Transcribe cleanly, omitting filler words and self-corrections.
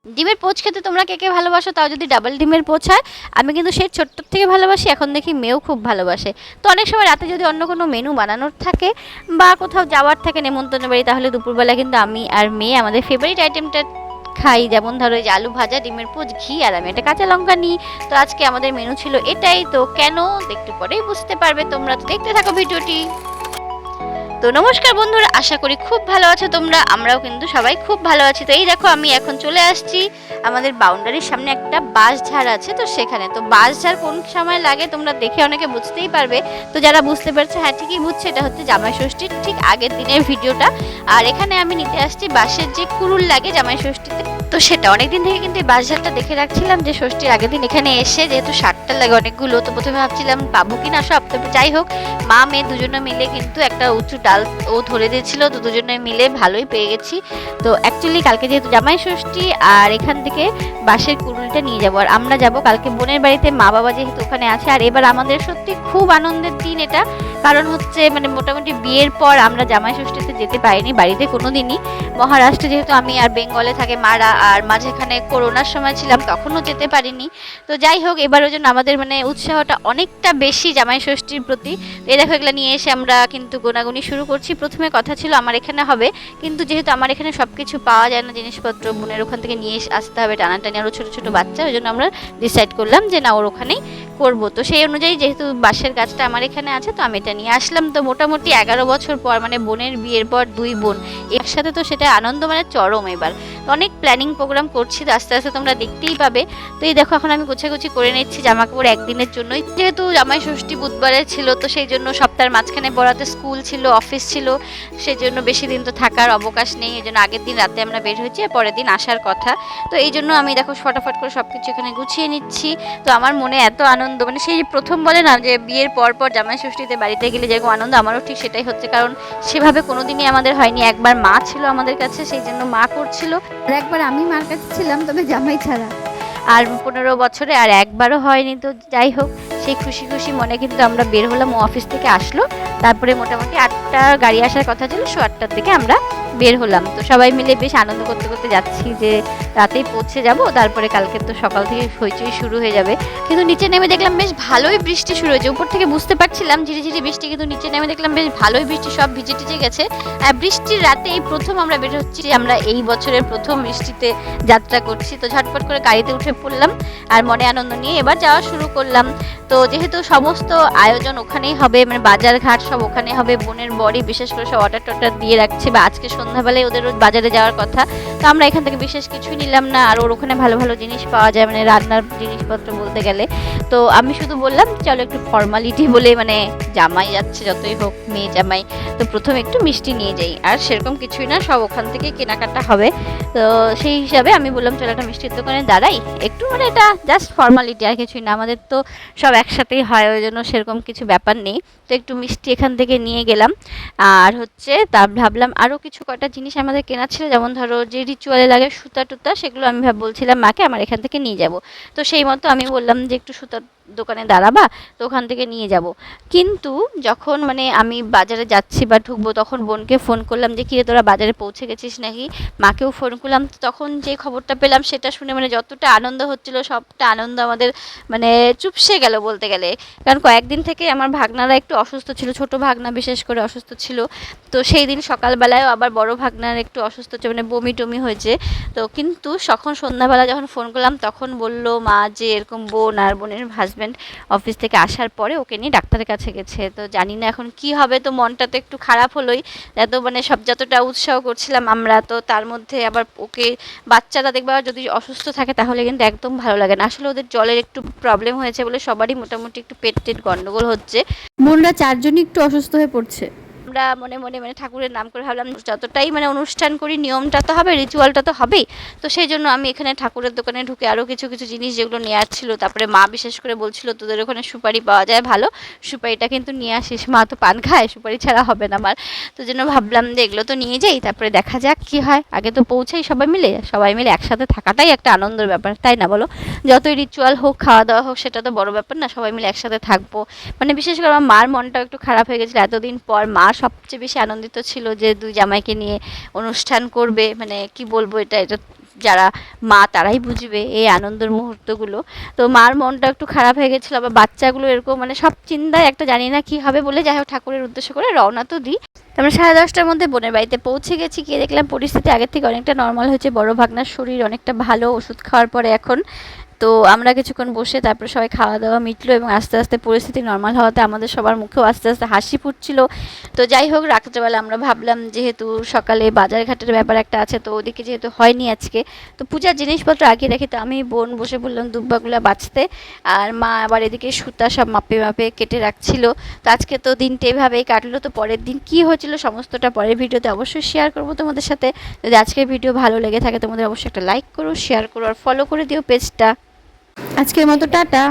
ডিমের পোচ খেতে তোমরা কে কে ভালোবাসো, তাও যদি ডাবল ডিমের পোচ হয়। আমি কিন্তু সেই ছোট্ট থেকে ভালোবাসি, এখন দেখি মেয়েও খুব ভালোবাসে। তো অনেক সময় রাতে যদি অন্য কোনো মেনু বানানোর থাকে বা কোথাও যাওয়ার থাকে নেমন্তন্ন বাড়ি, তাহলে দুপুরবেলা কিন্তু আমি আর মেয়ে আমাদের ফেভারিট আইটেমটা খাই। যেমন ধরো এই যে আলু ভাজা, ডিমের পোচ, ঘি, আর আমি একটা কাঁচা লঙ্কা নিই। তো আজকে আমাদের মেনু ছিল এটাই। তো কেন একটু পরেই বুঝতে পারবে তোমরা, তো দেখতে থাকো ভিডিওটি। তো নমস্কার বন্ধুরা, আশা করি খুব ভালো আছো তোমরা। আমরাও কিন্তু সবাই খুব ভালো আছি। তো এই দেখো আমি এখন চলে আসছি আমাদের বাউন্ডারির সামনে একটা বাঁশঝাড় আছে, তো সেখানে। তো বাঁশঝাড় কোন সময় লাগে তোমরা দেখে অনেকে বুঝতেই পারবে। তো যারা বুঝতে পারছে, হ্যাঁ ঠিকই বুঝছে, এটা হচ্ছে জামাই ষষ্ঠীর ঠিক আগের দিনের ভিডিওটা। আর এখানে আমি নিতে আসছি বাঁশের যে কুড়ুল লাগে জামাই ষষ্ঠীতে, তো সেটা অনেকদিন থেকে কিন্তু এই বাঁশঝাড়টা দেখে রাখছিলাম যে ষষ্ঠীর আগের দিন এখানে এসে, যেহেতু সারটা লাগে অনেকগুলো, তো প্রথমে ভাবছিলাম পাবো কিনা সব। তবে যাই হোক, মা মেয়ে দুজনে মিলে কিন্তু একটা উঁচু ডাল ও ধরে দিয়েছিল, তো দুজনে মিলে ভালোই পেয়ে গেছি। তো অ্যাকচুয়ালি কালকে যেহেতু জামাই ষষ্ঠী, আর এখান থেকে বাঁশের কুড়ুলটা নিয়ে যাবো। আর আমরা যাব কালকে বোনের বাড়িতে, মা বাবা যেহেতু ওখানে আছে। আর এবার আমাদের সত্যি খুব আনন্দের দিন এটা, কারণ হচ্ছে মানে মোটামুটি বিয়ের পর আমরা জামাই ষষ্ঠীতে যেতে পারিনি বাড়িতে কোনো দিনই। মহারাষ্ট্রে যেহেতু আমি, আর বেঙ্গলে থাকে মারা, আর মাঝেখানে করোনার সময় ছিলাম তখনও যেতে পারিনি। তো যাই হোক, এবারের জন্য আমাদের মানে উৎসাহটা অনেকটা বেশি জামাই ষষ্ঠীর প্রতি। এই দেখো এগুলো নিয়ে এসে আমরা কিন্তু গোনাগুনি শুরু করছি। প্রথমে কথা ছিল আমার এখানে হবে, কিন্তু যেহেতু আমার এখানে সব কিছু পাওয়া যায় না জিনিসপত্র, বোনের ওখান থেকে নিয়ে আসতে হবে টানাটানি, আরও ছোটো ছোটো বাচ্চা, ওই জন্য আমরা ডিসাইড করলাম যে না, ওর ওখানেই করবো। তো সেই অনুযায়ী যেহেতু বাঁশের গাছটা আমার এখানে আছে, তো আমি এটা নিয়ে আসলাম। তো মোটামুটি 11 বছর পর, মানে বোনের বিয়ের পর 2 বোন একসাথে, তো সেটা আনন্দ মানে চরম। এবার অনেক প্ল্যানিং প্রোগ্রাম করছি, তো আস্তে আস্তে তোমরা দেখতেই পাবে। তো এই দেখো এখন আমি গোছাগুছি করে নিচ্ছি জামা কাপড় একদিনের জন্যই, যেহেতু জামাই ষষ্ঠী বুধবারে ছিল, তো সেই জন্য সপ্তাহের মাঝখানে পড়াতে স্কুল ছিল, অফিস ছিল, সেই জন্য বেশি দিন তো থাকার অবকাশ নেই। এই জন্য আগের দিন রাতে আমরা বের হয়েছি, আর পরের দিন আসার কথা। তো এই জন্য আমি দেখো ফটাফট করে সব কিছু এখানে গুছিয়ে নিচ্ছি। তো আমার মনে এত আনন্দ, মানে সেই প্রথম বলে না যে বিয়ের পর পর জামাই ষষ্ঠীতে বাড়িতে গেলে যেরকম আনন্দ, আমারও ঠিক সেটাই হচ্ছে। কারণ সেভাবে কোনোদিনই আমাদের হয়নি। একবার মা ছিল আমাদের কাছে, সেই জন্য মা করছিল, আর একবার আমি মার কাছে ছিলাম, তবে জামাই ছাড়া। আর 15 বছরে আর একবারও হয়নি। তো যাই হোক, সেই খুশি খুশি মনে কিন্তু আমরা বের হলাম। ও অফিস থেকে আসলো, তারপরে মোটামুটি 8টার গাড়ি আসার কথা ছিল, 8:30 দিকে আমরা বের হলাম। তো সবাই মিলে বেশ আনন্দ করতে করতে যাচ্ছি যে রাতেই পৌঁছে যাব, তারপরে কালকে তো সকাল থেকে হইচই শুরু হয়ে যাবে। কিন্তু নিচে নেমে দেখলাম বেশ ভালোই বৃষ্টি শুরু হয়েছে। উপর থেকে বুঝতে পারছিলাম ঝিরিঝিরি বৃষ্টি, কিন্তু নিচে নেমে দেখলাম বেশ ভালোই বৃষ্টি, সব ভিজে টিজে গেছে। আর বৃষ্টির রাতে এই প্রথম আমরা বের হচ্ছি, আমরা এই বছরের প্রথম বৃষ্টিতে যাত্রা করছি। তো ঝটপট করে গাড়িতে উঠে পড়লাম, আর মনে আনন্দ নিয়ে এবার যাওয়া শুরু করলাম। তো যেহেতু সমস্ত আয়োজন ওখানেই হবে, মানে বাজার ঘাট সব ওখানে হবে, বোনের বড়ি বিশেষ করে সব অর্ডার টর্ডার দিয়ে রাখছে, বা আজকে সন্ধ্যাবেলায় ওদের বাজারে যাওয়ার কথা। তো আমরা এখান থেকে বিশেষ কিছুই নিলাম না। আর ওর ওখানে ভালো ভালো জিনিস পাওয়া যায়, মানে রান্নার জিনিসপত্র বলতে গেলে। তো আমি শুধু বললাম চলো একটু ফর্মালিটি বলে, মানে জামাই যাচ্ছে যতই হোক মেয়ে জামাই, তো প্রথমে একটু মিষ্টি নিয়ে যাই। আর সেরকম কিছুই না, সব ওখান থেকে কেনাকাটা হবে। তো সেই হিসাবে আমি বললাম চলো একটা মিষ্টির দোকানে দাঁড়াই একটু, মানে এটা জাস্ট ফর্মালিটি আর কিছুই না, আমাদের তো সব একসাথেই হয়, ওই জন্য সেরকম কিছু ব্যাপার নেই। তো একটু মিষ্টি এখান থেকে নিয়ে গেলাম। আর হচ্ছে তা ভাবলাম আরও কিছু কটা জিনিস আমাদের কেনা ছিল, যেমন ধরো যে রিচুয়ালে লাগে সুতা টুতা, সেগুলো আমি বলছিলাম মাকে আমার এখান থেকে নিয়ে যাব। তো সেই মতো আমি বললাম যে একটু সুতার দোকানে দাঁড়াবা, তো ওখান থেকে নিয়ে যাব। কিন্তু যখন মানে আমি বাজারে যাচ্ছি বা ঢুকবো, তখন বোনকে ফোন করলাম যে কিরে তোরা বাজারে পৌঁছে গেছিস নাকি। মাকেও ফোন করলাম, তখন যে খবরটা পেলাম সেটা শুনে মানে যতটা আনন্দ হচ্ছিল, সবটা আনন্দ আমাদের মানে চুপসে গেল বলতে গেলে। কারণ কয়েকদিন থেকে আমার ভাগনারা একটু অসুস্থ ছিল, ছোট ভাগনা বিশেষ করে অসুস্থ ছিল। তো সেই দিন সকালবেলায়ও আবার বড় ভাগনার একটু অসুস্থ হচ্ছে, মানে বমি টমি হয়েছে। তো কিন্তু তখন সন্ধ্যাবেলা যখন ফোন করলাম, তখন বলল মা যে এরকম বোন আর বোনের হাজব্যান্ড অফিস থেকে আসার পরে ওকে নিয়ে ডাক্তারের কাছে গেছে। তো জানি না এখন কি হবে, তো মনটা তো একটু খারাপ হলোই। এত মানে সব যতটা উৎসাহ করছিলাম আমরা, তো তার মধ্যে আবার ওকে, বাচ্চারা দেখবে যদি অসুস্থ থাকে তাহলে কিন্তু একদম ভালো লাগে না। আসলে ওদের জলের একটু প্রবলেম হয়েছে বলে সবারই মোটামুটি একটু পেট টেট গন্ডগোল হচ্ছে। বোনরা 4জনই একটু অসুস্থ হয়ে পড়ছে। আমরা মনে মনে মানে ঠাকুরের নাম করে ভাবলাম যতটাই মানে অনুষ্ঠান করি নিয়মটা তো হবে, রিচুয়ালটা তো হবেই। তো সেই জন্য আমি এখানে ঠাকুরের দোকানে ঢুকে আরও কিছু কিছু জিনিস যেগুলো নেওয়ার ছিল, তারপরে মা বিশেষ করে বলছিল তোদের ওখানে সুপারি পাওয়া যায় ভালো, সুপারিটা কিন্তু নিয়ে আসিস, মা তো পান খায়, সুপারি ছাড়া হবে না আমার। তো জন্য ভাবলাম যে এগুলো তো নিয়ে যাই, তারপরে দেখা যাক কি হয়। আগে তো পৌঁছাই সবাই মিলে একসাথে থাকাটাই একটা আনন্দের ব্যাপার, তাই না বলো? যতই রিচুয়াল হোক, খাওয়া দাওয়া হোক, সেটা তো বড় ব্যাপার না, সবাই মিলে একসাথে থাকবো। মানে বিশেষ করে আমার মার মনটাও একটু খারাপ হয়ে গেছিলো এতদিন পর। মা সবচেয়ে বেশি আনন্দিত ছিল যে দুই জামাইকে নিয়ে অনুষ্ঠান করবে, মানে কি বলবো, এটা যারা মা তারাই বুঝবে এই আনন্দের মুহূর্তগুলো। তো মার মনটা একটু খারাপ হয়ে গেছিলো, আবার বাচ্চাগুলো এরকম মানে সব চিন্তায় একটা জানি না কী হবে বলে যাই হোক ঠাকুরের উদ্দেশ্য করে রওনা তো দিই। আমরা 10:30টার মধ্যে বোনের বাড়িতে পৌঁছে গেছি, গিয়ে দেখলাম পরিস্থিতি আগের থেকে অনেকটা নর্মাল হয়েছে, বড় ভাগনার শরীর অনেকটা ভালো ওষুধ খাওয়ার পরে এখন। তো আমরা কিছুক্ষণ বসে তারপরে সবাই খাওয়া দাওয়া মিটলো এবং আস্তে আস্তে পরিস্থিতি নর্মাল হওয়াতে আমাদের সবার মুখেও আস্তে আস্তে হাসি ফুটছিল। তো যাই হোক রাত্রেবেলা আমরা ভাবলাম যেহেতু সকালে বাজার ঘাটের ব্যাপার একটা আছে, তো ওদিকে যেহেতু হয়নি আজকে, তো পূজার জিনিসপত্র আগে রেখে তো আমি বোন বসে বললাম দুব্বাগুলা বাছতে, আর মা আবার এদিকে সুতা সব মাপে মাপে কেটে রাখছিল। তো আজকে তো দিনটা এভাবেই কাটলো। তো পরের দিন কী হয়েছিল সমস্তটা পরের ভিডিওতে অবশ্যই শেয়ার করবো তোমাদের সাথে। যদি আজকের ভিডিও ভালো লেগে থাকে তোমাদের অবশ্যই একটা লাইক করো, শেয়ার করো আর ফলো করে দিও পেজটা। আজকের মতো টাটা।